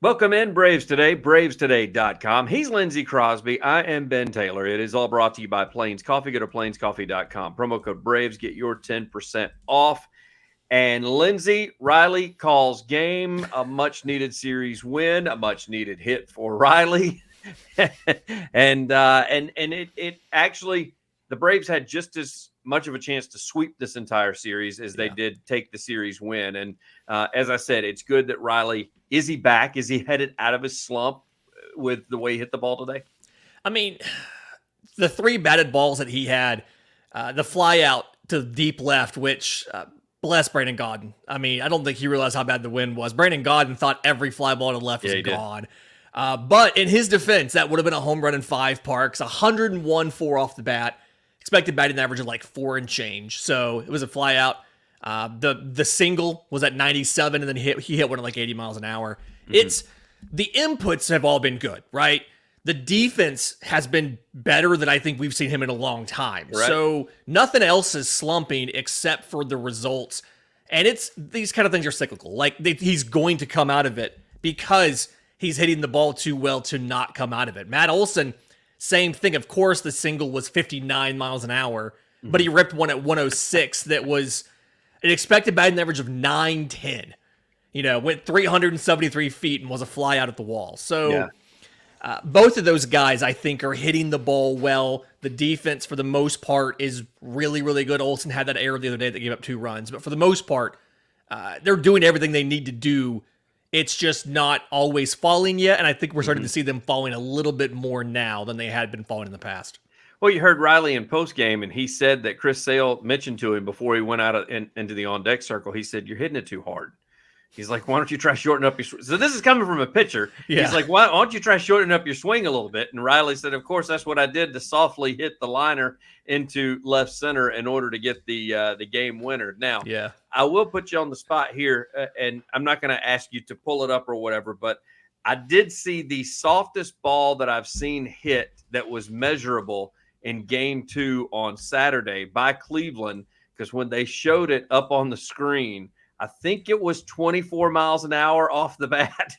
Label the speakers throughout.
Speaker 1: Welcome in, Braves Today, bravestoday.com. He's Lindsay Crosby. I am Ben Taylor. It is all brought to you by Plains Coffee. Go to plainscoffee.com. Promo code Braves. Get your 10% off. And Lindsay, Riley calls game, a much-needed series win, a much-needed hit for Riley. and it actually, the Braves had just as much of a chance to sweep this entire series as they did take the series win. And as I said, it's good that Riley, is he back? Is he headed out of his slump with the way he hit the ball today?
Speaker 2: I mean, the three batted balls that he had, the fly out to deep left, which bless Brandon Gaudin. I mean, I don't think he realized how bad the wind was. Brandon Gaudin thought every fly ball to the left was gone. But in his defense, that would have been a home run in 5 parks, 101-4 off the bat. Expected batting average of like 4 and change. So it was a fly out. The single was at 97, and then he hit one at like 80 miles an hour. Mm-hmm. It's the inputs have all been good, right? The defense has been better than I think we've seen him in a long time. Right. So nothing else is slumping except for the results. And it's these kind of things are cyclical. Like he's going to come out of it because he's hitting the ball too well to not come out of it. Matt Olson, same thing. Of course, the single was 59 miles an hour, but he ripped one at 106 that was an expected batting average of 910. You know, went 373 feet and was a fly out at the wall. So both of those guys, I think, are hitting the ball well. The defense, for the most part, is really, really good. Olson had that error the other day that gave up 2 runs. But for the most part, they're doing everything they need to do. It's just not always falling yet, and I think we're starting to see them falling a little bit more now than they had been falling in the past.
Speaker 1: Well, you heard Riley in postgame, and he said that Chris Sale mentioned to him before he went out into the on-deck circle, he said, "You're hitting it too hard." He's like, "Why don't you try shortening up your swing?" So this is coming from a pitcher. Yeah. He's like, why don't you try shortening up your swing a little bit? And Riley said, "Of course, that's what I did to softly hit the liner into left center in order to get the game winner." Now, I will put you on the spot here, and I'm not going to ask you to pull it up or whatever, but I did see the softest ball that I've seen hit that was measurable in Game 2 on Saturday by Cleveland, because when they showed it up on the screen, I think it was 24 miles an hour off the bat.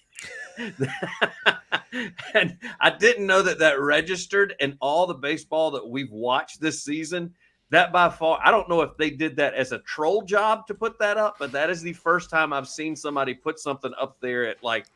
Speaker 1: And I didn't know that registered in all the baseball that we've watched this season. That by far, I don't know if they did that as a troll job to put that up, but that is the first time I've seen somebody put something up there at like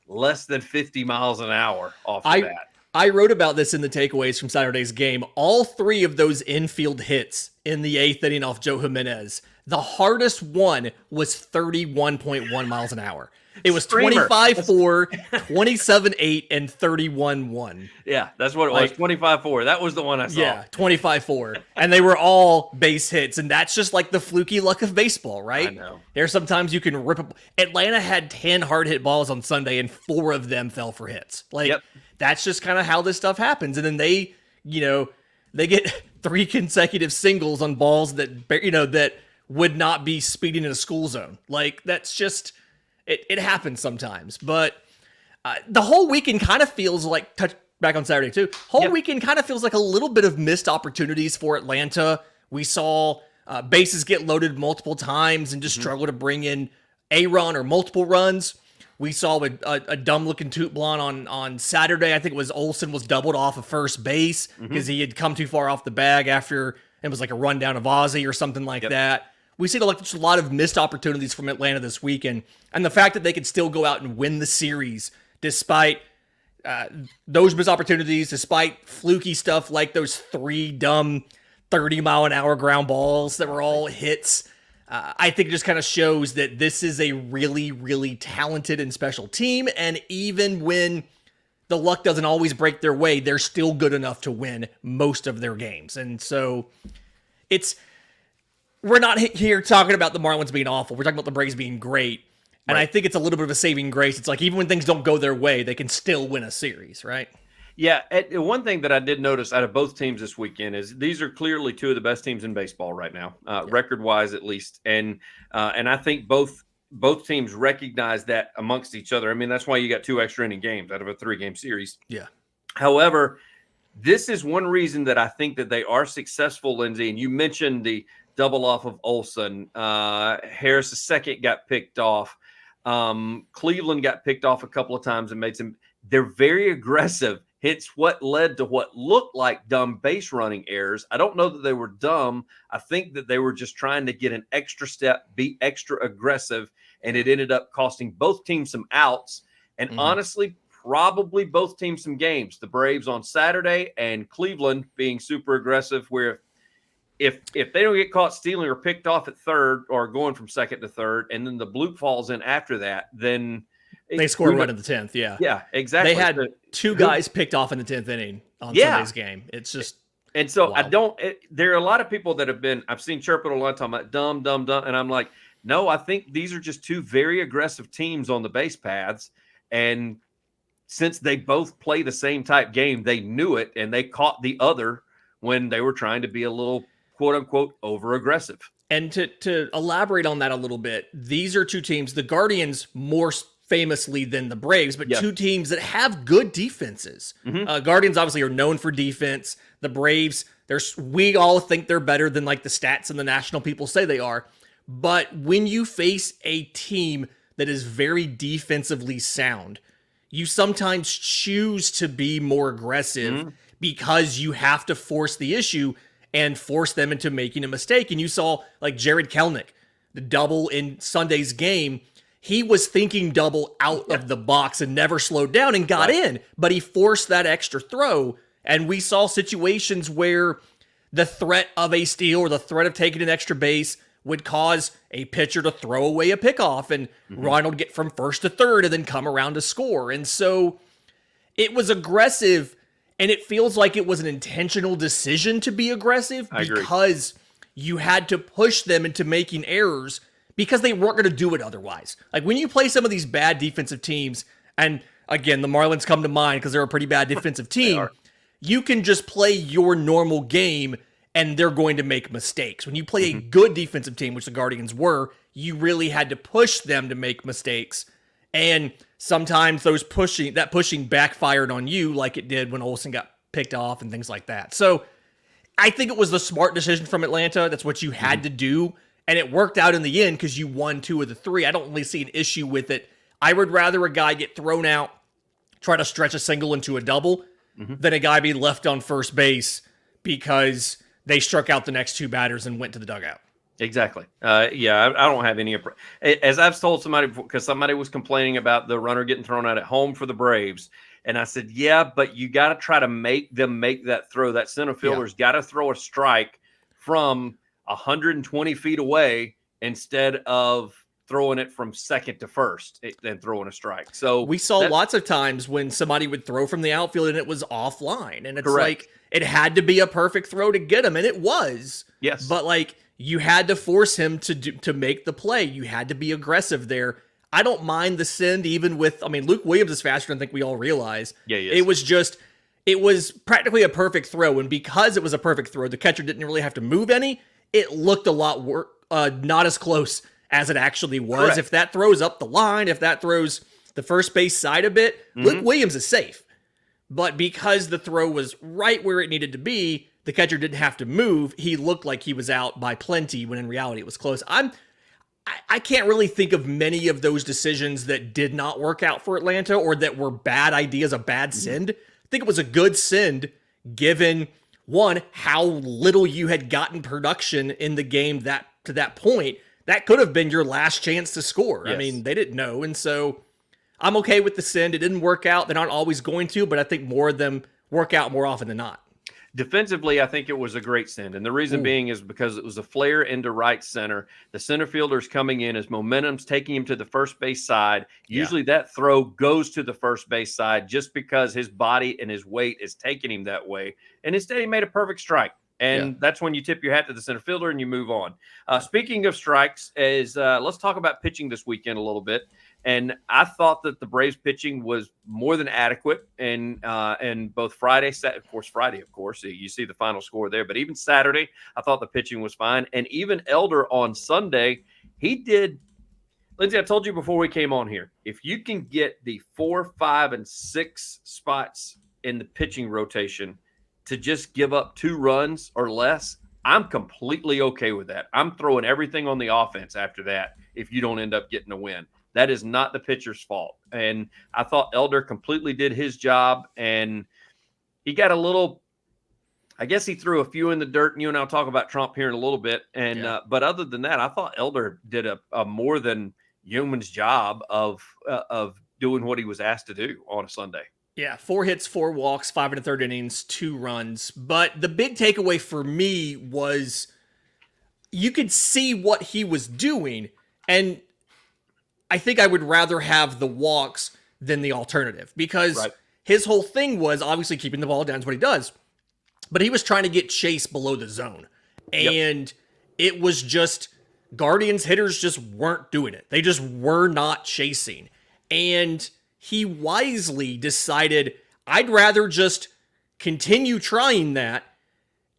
Speaker 1: less than 50 miles an hour off the bat.
Speaker 2: I wrote about this in the takeaways from Saturday's game. All 3 of those infield hits in the 8th inning off Joe Jimenez, the hardest one was 31.1 miles an hour. It was 25-4, 27-8, and 31-1.
Speaker 1: Yeah, that's what it was, 25-4. That was the one I saw.
Speaker 2: Yeah, 25-4. And they were all base hits, and that's just like the fluky luck of baseball, right?
Speaker 1: I know.
Speaker 2: There's sometimes you can rip up. Atlanta had 10 hard hit balls on Sunday, and 4 of them fell for hits. That's just kind of how this stuff happens. And then they get 3 consecutive singles on balls that would not be speeding in a school zone. Like, that's just, it happens sometimes. But the whole weekend kind of feels like, touch back on Saturday too, weekend kind of feels like a little bit of missed opportunities for Atlanta. We saw bases get loaded multiple times and just struggle to bring in a run or multiple runs. We saw a dumb-looking toot blonde on Saturday. I think it was Olson was doubled off of first base because he had come too far off the bag after it was like a rundown of Ozzie or something like that. We see just a lot of missed opportunities from Atlanta this weekend. And the fact that they could still go out and win the series despite those missed opportunities, despite fluky stuff like those 3 dumb 30-mile-an-hour ground balls that were all hits, I think it just kind of shows that this is a really, really talented and special team. And even when the luck doesn't always break their way, they're still good enough to win most of their games. And so we're not here talking about the Marlins being awful. We're talking about the Braves being great. And I think it's a little bit of a saving grace. It's like even when things don't go their way, they can still win a series, right?
Speaker 1: Yeah, one thing that I did notice out of both teams this weekend is these are clearly 2 of the best teams in baseball right now, record-wise at least. And I think both teams recognize that amongst each other. I mean, that's why you got 2 extra inning games out of a 3-game series.
Speaker 2: Yeah.
Speaker 1: However, this is one reason that I think that they are successful, Lindsay. And you mentioned the double off of Olson. Harris' second got picked off. Cleveland got picked off a couple of times and made some. They're very aggressive. Hence what led to what looked like dumb base running errors. I don't know that they were dumb. I think that they were just trying to get an extra step, be extra aggressive, and it ended up costing both teams some outs. And honestly, probably both teams some games. The Braves on Saturday and Cleveland being super aggressive, where if they don't get caught stealing or picked off at third or going from second to third, and then the bloop falls in after that, then
Speaker 2: they score a run in the 10th. Yeah.
Speaker 1: Yeah, exactly.
Speaker 2: They had two guys picked off in the 10th inning on Sunday's game. It's just.
Speaker 1: And so there are a lot of people that have been, I've seen chirping a lot talking about dumb. And I'm like, no, I think these are just two very aggressive teams on the base paths. And since they both play the same type game, they knew it and they caught the other when they were trying to be a little quote unquote over aggressive.
Speaker 2: And to elaborate on that a little bit, these are two teams, the Guardians more famously than the Braves, but two teams that have good defenses. Guardians obviously are known for defense. The Braves, we all think they're better than like the stats and the national people say they are. But when you face a team that is very defensively sound, you sometimes choose to be more aggressive because you have to force the issue and force them into making a mistake. And you saw like Jared Kelenic, the double in Sunday's game. He was thinking double out of the box and never slowed down and got in, but he forced that extra throw. And we saw situations where the threat of a steal or the threat of taking an extra base would cause a pitcher to throw away a pickoff and Ronald get from first to third and then come around to score. And so it was aggressive, and it feels like it was an intentional decision to be aggressive because you had to push them into making errors because they weren't going to do it otherwise. Like when you play some of these bad defensive teams, and again, the Marlins come to mind because they're a pretty bad defensive team, you can just play your normal game and they're going to make mistakes. When you play a good defensive team, which the Guardians were, you really had to push them to make mistakes. And sometimes that pushing backfired on you like it did when Olson got picked off and things like that. So I think it was the smart decision from Atlanta. That's what you had to do. And it worked out in the end because you won 2 of the 3. I don't really see an issue with it. I would rather a guy get thrown out, try to stretch a single into a double, than a guy be left on first base because they struck out the next 2 batters and went to the dugout.
Speaker 1: Exactly. I don't have any. As I've told somebody before, because somebody was complaining about the runner getting thrown out at home for the Braves. And I said, yeah, but you got to try to make them make that throw. That center fielder's got to throw a strike from 120 feet away instead of throwing it from second to first and throwing a strike. So
Speaker 2: we saw lots of times when somebody would throw from the outfield and it was offline. And it's like it had to be a perfect throw to get him. And it was. Yes. But like you had to force him to make the play. You had to be aggressive there. I don't mind the send even with, Luke Williams is faster than I think we all realize. Yeah, he is. It was practically a perfect throw. And because it was a perfect throw, the catcher didn't really have to move any. It looked a lot not as close as it actually was. Correct. If that throws up the line, if that throws the first base side a bit, Luke Williams is safe. But because the throw was right where it needed to be, the catcher didn't have to move. He looked like he was out by plenty when in reality it was close. I can't really think of many of those decisions that did not work out for Atlanta or that were bad ideas, a bad send. I think it was a good send given, one, how little you had gotten production in the game to that point. That could have been your last chance to score. Yes. They didn't know. And so I'm okay with the send. It didn't work out. They're not always going to, but I think more of them work out more often than not.
Speaker 1: Defensively, I think it was a great send. And the reason being is because it was a flare into right center. The center fielder's coming in, his momentum's taking him to the first base side. Usually that throw goes to the first base side just because his body and his weight is taking him that way. And instead he made a perfect strike. And that's when you tip your hat to the center fielder and you move on. Speaking of strikes, let's talk about pitching this weekend a little bit. And I thought that the Braves pitching was more than adequate. And both Friday, of course, you see the final score there. But even Saturday, I thought the pitching was fine. And even Elder on Sunday, he did. Lindsay, I told you before we came on here, if you can get the 4, 5, and 6 spots in the pitching rotation to just give up 2 runs or less, I'm completely okay with that. I'm throwing everything on the offense after that if you don't end up getting a win. That is not the pitcher's fault. And I thought Elder completely did his job, and he got a little, I guess he threw a few in the dirt, and you and I'll talk about Trump here in a little bit. And but other than that, I thought Elder did a more than yeoman's job of doing what he was asked to do on a Sunday.
Speaker 2: Yeah, 4 hits, 4 walks, 5 1/3 innings, 2 runs. But the big takeaway for me was you could see what he was doing, and I think I would rather have the walks than the alternative, because his whole thing was obviously keeping the ball down is what he does, but he was trying to get Chase below the zone. And it was just Guardians hitters just weren't doing it. They just were not chasing. And he wisely decided, I'd rather just continue trying that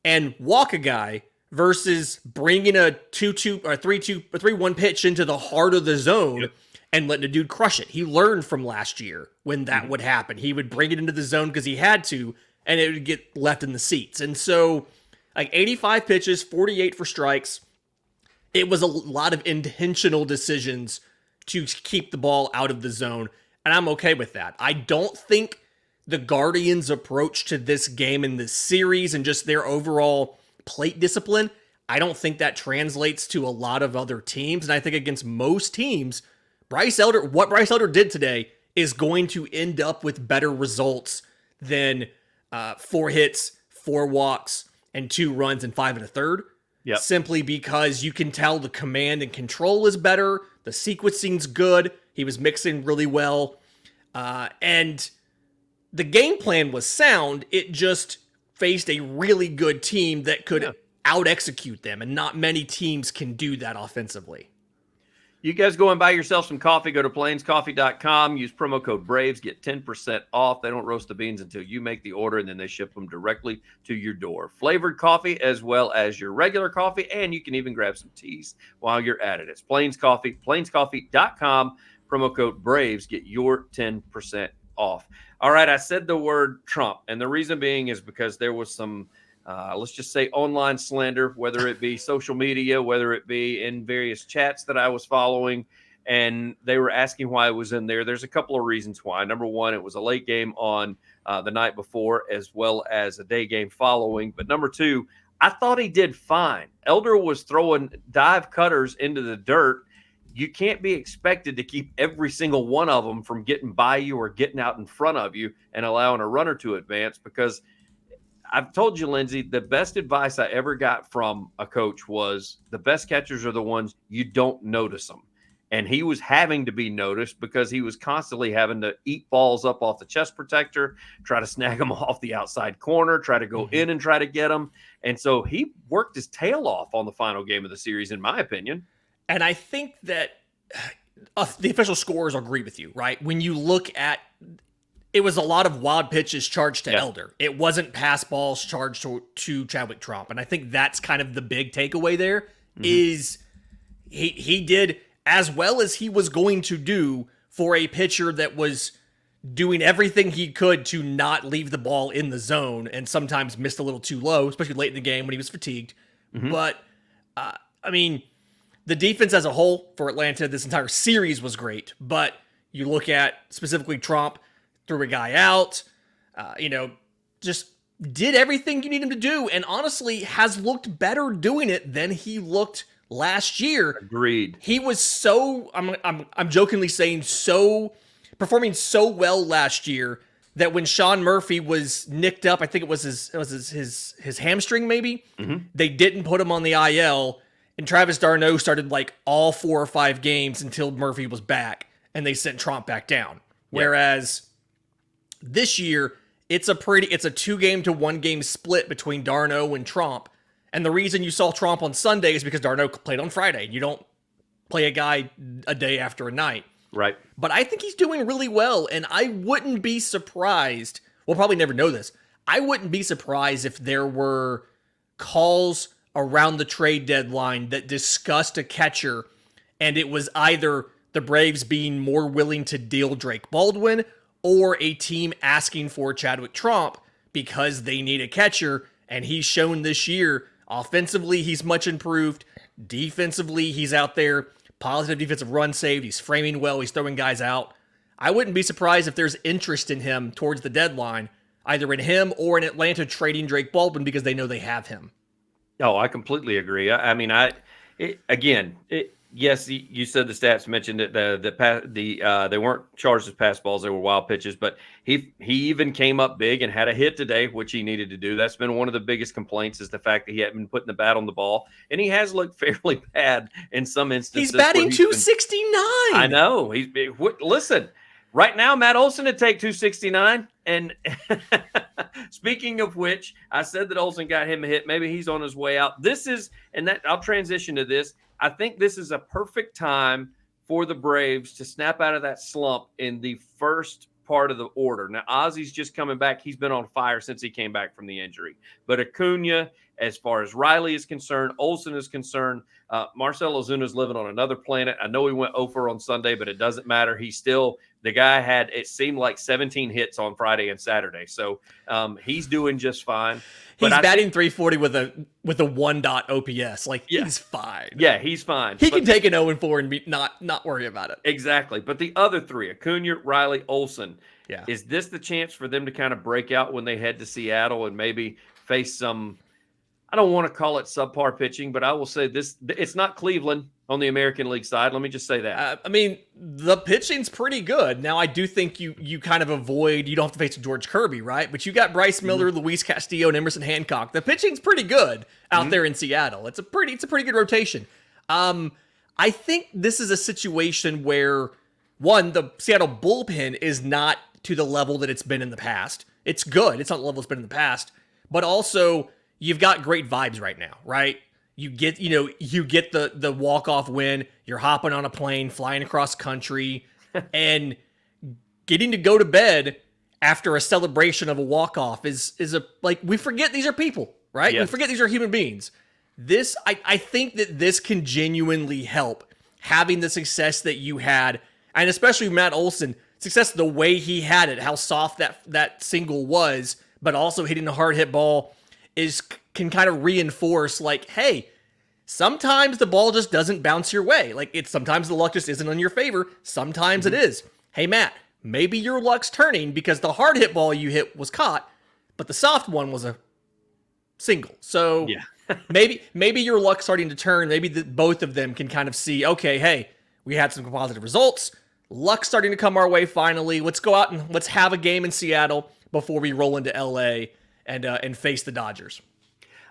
Speaker 2: and walk a guy versus bringing a 2-2 or 3-2 or 3-1 pitch into the heart of the zone and letting a dude crush it. He learned from last year when that would happen. He would bring it into the zone because he had to, and it would get left in the seats. And so, like 85 pitches, 48 for strikes. It was a lot of intentional decisions to keep the ball out of the zone, and I'm okay with that. I don't think the Guardians' approach to this game and this series and just their overall plate discipline, I don't think that translates to a lot of other teams. And I think against most teams, what Bryce Elder did today is going to end up with better results than 4 hits, 4 walks, and 2 runs and 5 1/3. Simply because you can tell the command and control is better. The sequencing's good. He was mixing really well. And the game plan was sound. It just faced a really good team that could out-execute them, and not many teams can do that offensively.
Speaker 1: You guys go and buy yourself some coffee. Go to plainscoffee.com. Use promo code BRAVES. Get 10% off. They don't roast the beans until you make the order, and then they ship them directly to your door. Flavored coffee as well as your regular coffee, and you can even grab some teas while you're at it. It's Plains Coffee, plainscoffee.com. Promo code BRAVES. Get your 10% off. All right, I said the word Trump, and the reason being is because there was some let's just say online slander, whether it be social media, whether it be in various chats that I was following, and they were asking why I was in there. There's a couple of reasons why. Number one, it was a late game on the night before as well as a day game following. But number two, I thought he did fine. Elder was throwing dive cutters into the dirt. You can't be expected to keep every single one of them from getting by you or getting out in front of you and allowing a runner to advance, because I've told you, Lindsay, the best advice I ever got from a coach was the best catchers are the ones you don't notice them. And he was having to be noticed because he was constantly having to eat balls up off the chest protector, try to snag them off the outside corner, try to go in and try to get them. And so he worked his tail off on the final game of the series, in my opinion.
Speaker 2: And I think that the official scores agree with you, right? When you look at, it was a lot of wild pitches charged to Elder. It wasn't pass balls charged to Chadwick Trump. And I think that's kind of the big takeaway there is he did as well as he was going to do for a pitcher that was doing everything he could to not leave the ball in the zone and sometimes missed a little too low, especially late in the game when he was fatigued. But, I mean, the defense as a whole for Atlanta this entire series was great. But you look at specifically Trump, threw a guy out, just did everything you need him to do, and honestly has looked better doing it than he looked last year.
Speaker 1: Agreed.
Speaker 2: He was so, I'm jokingly saying, performing so well last year that when Sean Murphy was nicked up, I think it was his hamstring maybe, they didn't put him on the IL, and Travis d'Arnaud started like all 4 or 5 games until Murphy was back, and they sent Trump back down. Whereas this year, it's a 2-game to 1-game split between d'Arnaud and Trump. And the reason you saw Trump on Sunday is because d'Arnaud played on Friday. You don't play a guy a day after a night.
Speaker 1: Right.
Speaker 2: But I think he's doing really well, and I wouldn't be surprised. We'll probably never know this. I wouldn't be surprised if there were calls around the trade deadline that discussed a catcher, and it was either the Braves being more willing to deal Drake Baldwin or a team asking for Chadwick Trump because they need a catcher, and he's shown this year, offensively, he's much improved. Defensively, he's out there positive defensive run saved. He's framing well. He's throwing guys out. I wouldn't be surprised if there's interest in him towards the deadline, either in him or in Atlanta trading Drake Baldwin because they know they have him.
Speaker 1: Oh, I completely agree. Yes, you said the stats mentioned it. They weren't charged as pass balls; they were wild pitches. But he even came up big and had a hit today, which he needed to do. That's been one of the biggest complaints, is the fact that he hadn't been putting the bat on the ball, and he has looked fairly bad in some instances.
Speaker 2: He's batting 269.
Speaker 1: I know. Listen. Right now, Matt Olson would take 269. And speaking of which, I said that Olson got him a hit. Maybe he's on his way out. I'll transition to this. I think this is a perfect time for the Braves to snap out of that slump in the first part of the order. Now, Ozzy's just coming back. He's been on fire since he came back from the injury. But Acuña, as far as Riley is concerned, Olson is concerned, Marcell Ozuna's living on another planet. I know he went 0 on Sunday, but it doesn't matter. The guy had, it seemed like 17 hits on Friday and Saturday. So he's doing just fine.
Speaker 2: He's batting 340 with a 1 OPS. He's fine.
Speaker 1: Yeah, he's fine.
Speaker 2: He can take an 0-4 and not worry about it.
Speaker 1: Exactly. But the other three, Acuña, Riley, Olson, is this the chance for them to kind of break out when they head to Seattle and maybe face some, I don't want to call it subpar pitching, but I will say this, it's not Cleveland on the American League side. Let me just say that.
Speaker 2: The pitching's pretty good. Now, I do think you kind of avoid, you don't have to face George Kirby, right? But you got Bryce Miller, Luis Castillo, and Emerson Hancock. The pitching's pretty good out there in Seattle. It's a pretty good rotation. I think this is a situation where, one, the Seattle bullpen is not to the level that it's been in the past. It's good. It's not the level it's been in the past. But also, you've got great vibes right now, right? You get the walk-off win. You're hopping on a plane, flying across country, and getting to go to bed after a celebration of a walk-off is we forget these are people, right?
Speaker 1: Yes.
Speaker 2: We forget these are human beings. I think that this can genuinely help, having the success that you had, and especially Matt Olson, success the way he had it, how soft that single was, but also hitting a hard hit ball can kind of reinforce, hey, sometimes the ball just doesn't bounce your way. Sometimes the luck just isn't on your favor. Sometimes it is. Hey, Matt, maybe your luck's turning because the hard hit ball you hit was caught, but the soft one was a single. So maybe your luck's starting to turn. Maybe both of them can kind of see, okay, hey, we had some positive results. Luck's starting to come our way finally. Let's go out and let's have a game in Seattle before we roll into LA and face the Dodgers.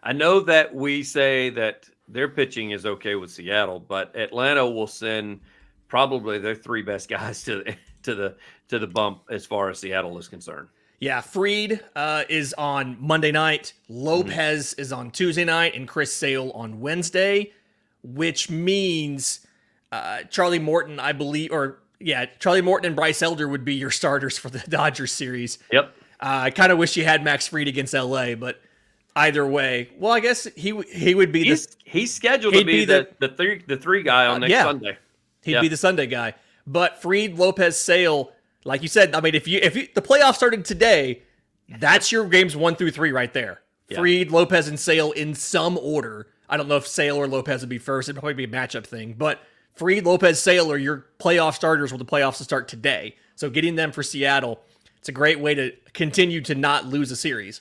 Speaker 1: I know that we say that their pitching is okay with Seattle, but Atlanta will send probably their three best guys to the bump as far as Seattle is concerned.
Speaker 2: Yeah, Fried is on Monday night, Lopez is on Tuesday night, and Chris Sale on Wednesday, which means Charlie Morton, I believe, Charlie Morton and Bryce Elder would be your starters for the Dodgers series.
Speaker 1: Yep.
Speaker 2: I kind of wish you had Max Fried against LA, but either way, well, I guess he would be
Speaker 1: he's scheduled to be the three guy on next Sunday.
Speaker 2: He'd be the Sunday guy. But Fried, Lopez, Sale, like you said, if the playoffs started today, that's your games 1 through 3 right there. Yeah. Fried, Lopez, and Sale in some order. I don't know if Sale or Lopez would be first. It'd probably be a matchup thing, but Fried, Lopez, Sale are your playoff starters with the playoffs to start today. So getting them for Seattle, it's a great way to continue to not lose a series.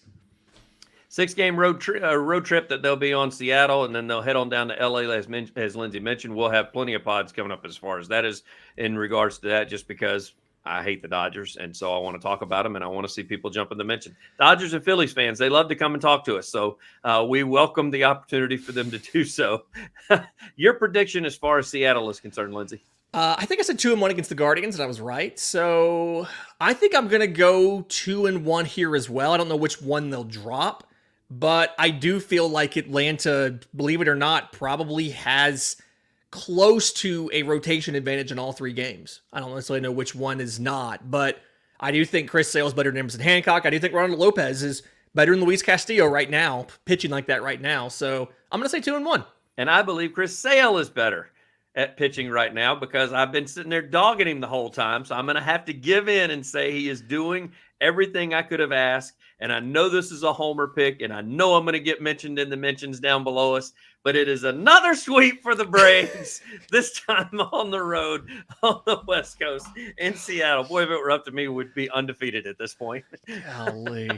Speaker 1: 6-game road trip that they'll be on Seattle, and then they'll head on down to LA. As Lindsay mentioned, we'll have plenty of pods coming up as far as that is in regards to that, just because I hate the Dodgers, and so I want to talk about them, and I want to see people jump in the mention. Dodgers and Phillies fans, they love to come and talk to us, so we welcome the opportunity for them to do so. Your prediction as far as Seattle is concerned, Lindsay?
Speaker 2: I think I said 2-1 against the Guardians, and I was right. So I think I'm going to go 2-1 here as well. I don't know which one they'll drop, but I do feel like Atlanta, believe it or not, probably has close to a rotation advantage in all 3 games. I don't necessarily know which one is not, but I do think Chris Sale is better than Emerson Hancock. I do think Ronald Lopez is better than Luis Castillo right now, pitching like that right now. So I'm going to say 2-1.
Speaker 1: And I believe Chris Sale is better at pitching right now because I've been sitting there dogging him the whole time. So I'm going to have to give in and say he is doing everything I could have asked. And I know this is a homer pick, and I know I'm going to get mentioned in the mentions down below us. but it is another sweep for the Braves, this time on the road on the West Coast in Seattle. Boy, if it were up to me, we'd be undefeated at this point.
Speaker 2: Golly.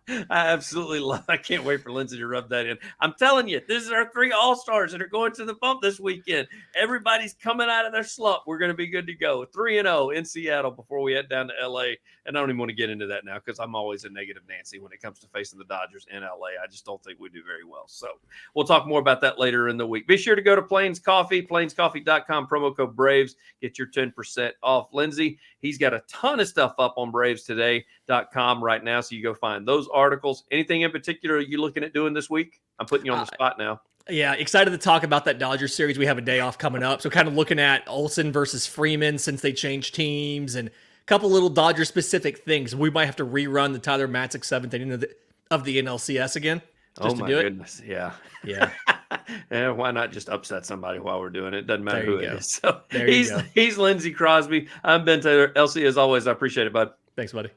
Speaker 1: I absolutely love. I can't wait for Lindsay to rub that in. I'm telling you, this is our 3 All-Stars that are going to the bump this weekend. Everybody's coming out of their slump. We're going to be good to go. 3-0 in Seattle before we head down to LA. And I don't even want to get into that now because I'm always a negative Nancy when it comes to facing the Dodgers in LA. I just don't think we do very well. So we'll talk more about that later in the week. Be sure to go to Plains Coffee, plainscoffee.com, promo code Braves. Get your 10% off. Lindsay, he's got a ton of stuff up on bravestoday.com right now. So you go find those articles. Anything in particular you looking at doing this week? I'm putting you on the spot now.
Speaker 2: Yeah, excited to talk about that Dodgers series. We have a day off coming up. So kind of looking at Olson versus Freeman since they changed teams and a couple little Dodger-specific things. We might have to rerun the Tyler Matzik 7th inning of the NLCS again.
Speaker 1: Just to do goodness. It. Yeah. Yeah. Why not just upset somebody while we're doing it? Doesn't matter who it is. So he's Lindsay Crosby. I'm Ben Taylor. LC, as always, I appreciate it, bud.
Speaker 2: Thanks, buddy.